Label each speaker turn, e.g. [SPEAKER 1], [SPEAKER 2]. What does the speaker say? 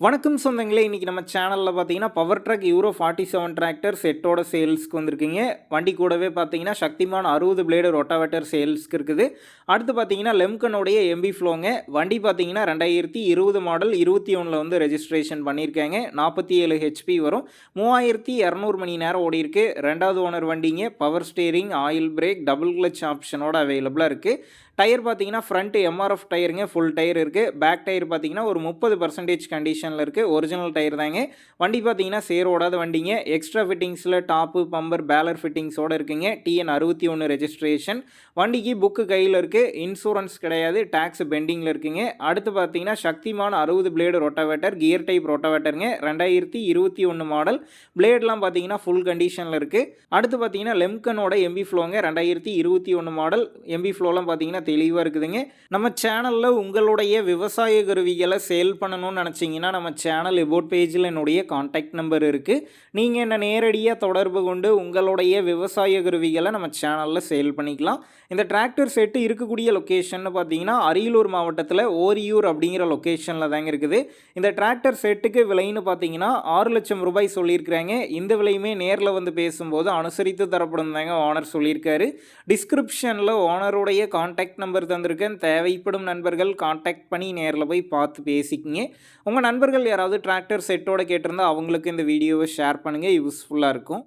[SPEAKER 1] வணக்கம் சொந்தங்களே, இன்றைக்கி நம்ம சேனலில் பார்த்தீங்கன்னா பவர் ட்ரக் யூரோ 47 டிராக்டர் செட்டோட சேல்ஸ்க்கு வந்திருக்குங்க. வண்டி கூடவே பார்த்தீங்கன்னா சக்திமான் 60 பிளேடு ரொட்டாவேட்டர் சேல்ஸ்க்கு இருக்குது. அடுத்து பார்த்தீங்கன்னா லெம்கனுடைய எம்பி ஃப்ளோங்க. வண்டி பார்த்தீங்கன்னா 2020 மாடல் 21 வந்து ரெஜிஸ்ட்ரேஷன் பண்ணியிருக்காங்க. 47 ஹெச்பி வரும். 3200 மணி நேரம் ஓடி இருக்கு. ரெண்டாவது ஓனர் வண்டிங்க. Power steering, oil brake, double clutch ஆப்ஷனோட அவைலபிளாக இருக்குது. டயர் பார்த்தீங்கன்னா ஃப்ரண்ட் எம்ஆர்எஃப் டயருங்க, ஃபுல் டயர் இருக்குது. பேக் டயர் பார்த்தீங்கன்னா ஒரு 30% கண்டிஷனில் இருக்குது. ஒரிஜினல் டயர் தாங்க. வண்டி பார்த்தீங்கன்னா சேர் ஓடாத வண்டிங்க. எக்ஸ்ட்ரா ஃபிட்டிங்ஸில் டாப்பு, பம்பர், பேலர் ஃபிட்டிங்ஸோடு இருக்குங்க. TN 61 registration. வண்டிக்கு புக்கு கையில் இருக்குது. இன்சூரன்ஸ் கிடையாது. டேக்ஸ் பெண்டிங்கில் இருக்குங்க. அடுத்து பார்த்தீங்கன்னா Shaktiman 60 blade rotavator, gear type ரொட்டாவேட்டருங்க. 2021 மாடல். பிளேட்லாம் பார்த்தீங்கன்னா ஃபுல் கண்டிஷனில் இருக்குது. அடுத்து பார்த்தீங்கன்னா லெம்கனோட எம்பி ஃப்ளோங்க. 2021 மாடல். எம்பி ஃப்ளோலாம் பார்த்தீங்கன்னா தெளிவாக இருக்குதுங்க. நம்ம சேனலில் உங்களுடைய விவசாய கருவிகளை சேல் பண்ணணும்னு நினச்சிங்கன்னா நம்ம சேனல் எபோட் பேஜில் என்னுடைய காண்டாக்ட் நம்பர் இருக்குது. நீங்கள் என்ன நேரடியாக தொடர்பு கொண்டு உங்களுடைய விவசாய கருவிகளை நம்ம சேனலில் சேல் பண்ணிக்கலாம். இந்த டிராக்டர் செட்டு இருக்கக்கூடிய லொக்கேஷன் பார்த்தீங்கன்னா அரியலூர் மாவட்டத்தில் ஓரியூர் அப்படிங்கிற லொக்கேஷனில் தாங்க இருக்குது. இந்த டிராக்டர் செட்டுக்கு விலைன்னு பார்த்தீங்கன்னா 6 லட்சம் ரூபாய் சொல்லியிருக்கிறாங்க. இந்த விலையுமே நேரில் வந்து பேசும்போது அனுசரித்து தரப்படும் தாங்க ஓனர் சொல்லியிருக்காரு. டிஸ்கிரிப்ஷனில் ஓனருடைய காண்டாக்ட் நம்பர் தந்திருக்கேன். தேவைப்படும் நண்பர்கள் காண்டாக்ட் பண்ணி நேரில் போய் பார்த்து பேசிக்கிங்க. உங்கள் நண்பர்கள் யாராவது டிராக்டர் செட்டோட கேட்டிருந்தால் அவங்களுக்கு இந்த வீடியோவை ஷேர் பண்ணுங்கள். யூஸ்ஃபுல்லாக இருக்கும்.